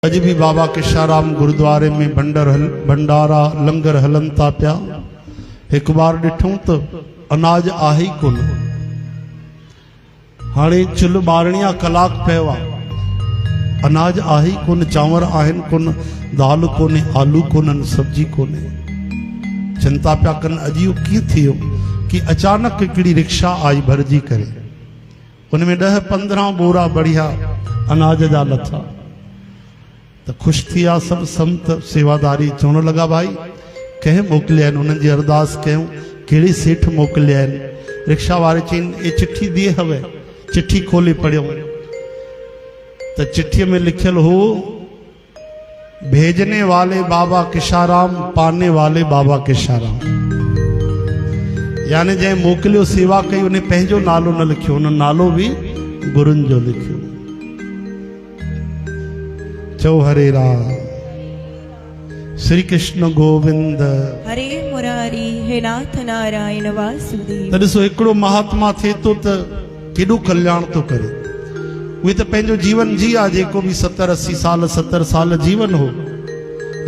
अज भी बाबा किशाराम गुरुद्वारे में भंडारा लंगर हलन था पिया। एक बार डिठूं तो अनाज आहे ही कोन। हाणे चुल्ह ॿारणी कलाक पियो आहे, अनाज आहे ही कोन, चांवर आहिनि कोन, दाल कोन्हे, आलू कोन्हनि, सब्जी कोन्हे। चिंता पिया कनि अॼु इहो कीअं थियो कि अचानक हिकिड़ी रिक्शा आई भरिजी करे, उनमें 10-15 बोरा बढ़िया अनाज जा लथा। तो ख़ुशि थी विया सभु संत सेवादारी। चवण लॻा भाई कंहिं मोकिलिया आहिनि, उन्हनि जी अरदास कयूं कहिड़े सेठ मोकिलिया आहिनि। रिक्शा वारे चयईं ये चिट्ठी दिए हवे। चिट्ठी खोले पढ़ियो तो चिट्ठी में लिखियल हो, भेजने वाले बाबा किशाराम, पाने वाले बाबा किशाराम। यानी जंहिं मोकिलियो सेवा कई उन्हें पंहिंजो नालो न लिखियो, उन नालो भी गुरुनि जो लिखियो। चो हरे राम, श्री कृष्ण गोविंद हरे मुरारी, हे नाथ नारायण वासुदेव। त ॾिसो हिकिड़ो महात्मा थिए तो त केॾो कल्याण तो करे। उहे त पंहिंजो जीवन जी आहे, जेको भी 70-80 साल 70 साल जीवन हो,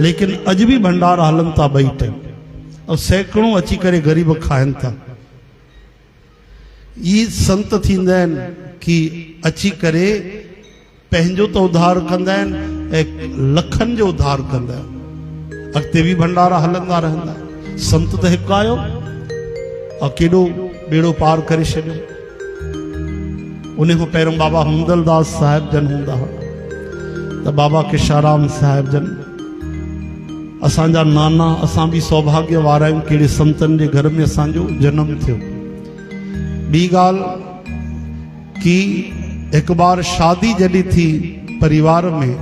लेकिन अॼु भी भंडारा हलन था 2 टाइम, और सैकड़ों अची करे गरीब खाइन था। ये संत थींदा आहिनि कि अची करे पंहिंजो तो उद्धार कंदा आहिनि ऐं लखनि जो उद्धार कंदा आहिनि। अॻिते भी भंडारा हलंदा रहंदा। संत त हिकु आयो और केॾो बेड़ो पार करे छॾियो। उन खां पहिरियों बाबा हुंदलदास साहिब जन हूंदा हुआ, त बाबा किशाराम साहिब जन असांजा नाना। असां भी सौभाग्य वारा आहियूं कहिड़े संतनि जे घर में असांजो जनम थियो। ॿी ॻाल्हि कि एक बार शादी जॾहिं थी परिवार में,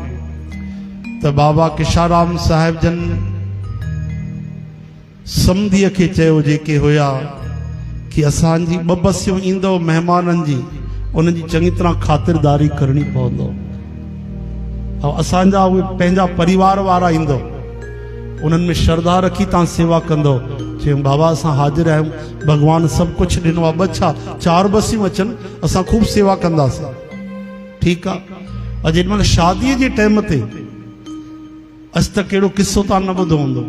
तो बाबा किशाराम साहिब जन समधीअ खे चयो जेके हुया कि असांजी 2 बसियूं ईंदो महिमाननि जी, उन्हनि जी चङी तरह ख़ातिरदारी करणी पवंदो। और असांजा उहे पंहिंजा परिवार वारा ईंदो, उन्हनि में श्रद्धा रखी तव्हां सेवा कंदो। चयूं बाबा असां हाज़िर आहियूं, भगवान सब कुछ ॾिनो आहे, 2 छा 4 बसियूं अचनि, असां खूब सेवा कंदासीं। ठीक आहे। और जेॾीमहिल शादीअ जे टाइम ते अॼु तक कहिड़ो किस्सो तव्हां न ॿुधो हूंदो,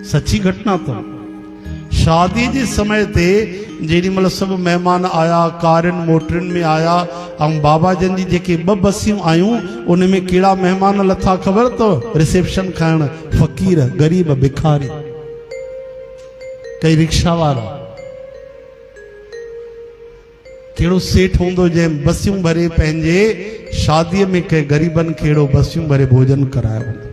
सची घटना तो। शादी जे समय ते जेॾीमहिल सभु महिमान आया, कारियुनि मोटरियुनि में आया, ऐं बाबा जन जी जेके 2 बसियूं आयूं, उन में कहिड़ा महिमान लथा ख़बर अथव? रिसेप्शन खाइण फ़क़ीर, गरीब, भिखारी, कई रिक्शा वारा। कहिड़ो सेठ हूंदो जंहिं बसियूं भरे पंहिंजे शादीअ में कंहिं ग़रीबनि खे अहिड़ो बसियूं भरे भोजन करायो हूंदो।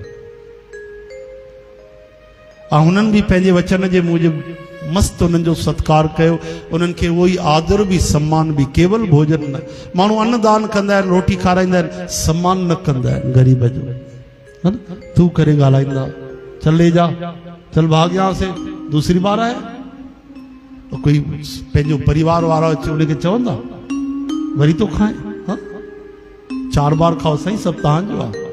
ऐं हुननि भी पंहिंजे वचन जे मूजिबि मस्त उन्हनि जो सत्कार कयो। उन्हनि खे उहो ई आदर भी सम्मान भी, केवल भोजन न। माण्हू अन्नदान कंदा आहिनि, रोटी खाराईंदा आहिनि, सम्मान न कंदा आहिनि गरीब जो। है न? तू करे ॻाल्हाईंदा, चल ले जा, चल भाग यहाँ से, दूसरी बार आया। और कोई पंहिंजो परिवार वारा अचे उनखे चवंदा वरी तो खाए? हाँ 4 बार खाओ साईं, सब तव्हांजो आहे।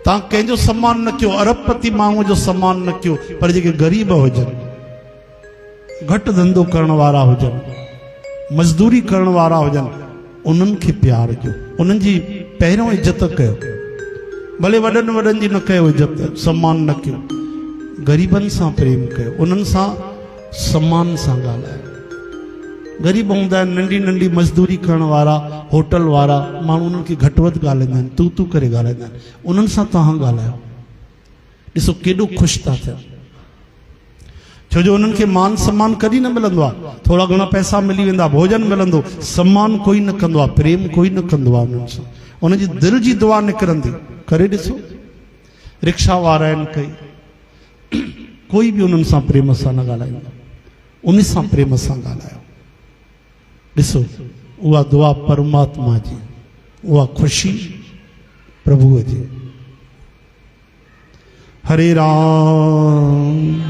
तव्हां कंहिंजो सम्मान न कयो, अरबपति माण्हूअ जो सम्मान न कयो, पर जेके ग़रीब हुजनि, घटि धंधो करण वारा हुजनि, मज़दूरी करण वारा हुजनि, उन्हनि खे प्यार कयो, उन्हनि जी पहिरियों इज़त कयो। भले वॾनि वॾनि जी न कयो इज़त, सम्मान न कयो, ग़रीबनि सां प्रेम कयो, उन्हनि सां सम्मान सां ॻाल्हायो। ग़रीब हूंदा आहिनि, नंढी नंढी मज़दूरी करण वारा, होटल वारा माण्हू, उन्हनि खे घटि वधि ॻाल्हाईंदा आहिनि, तू करे ॻाल्हाईंदा आहिनि, उन्हनि सां तव्हां ॻाल्हायो। ॾिसो केॾो ख़ुशि था थियनि, छो जो उन्हनि खे मान सम्मान कॾहिं न मिलंदो आहे। थोरा घणा पैसा मिली वेंदा, भोजन मिलंदो, सम्मान कोई न कंदो आहे, प्रेम कोई न कंदो आहे उन्हनि सां। उनजी दिलि जी दुआ निकिरंदी। करे ॾिसो, रिक्शा वारा आहिनि कई, कोई भी उन्हनि सां प्रेम सां न ॻाल्हाईंदो, उन सां प्रेम सां ॻाल्हायो। ॾिसो उहा दुआ परमात्मा जी, उहा ख़ुशी प्रभुअ जी। हरे राम।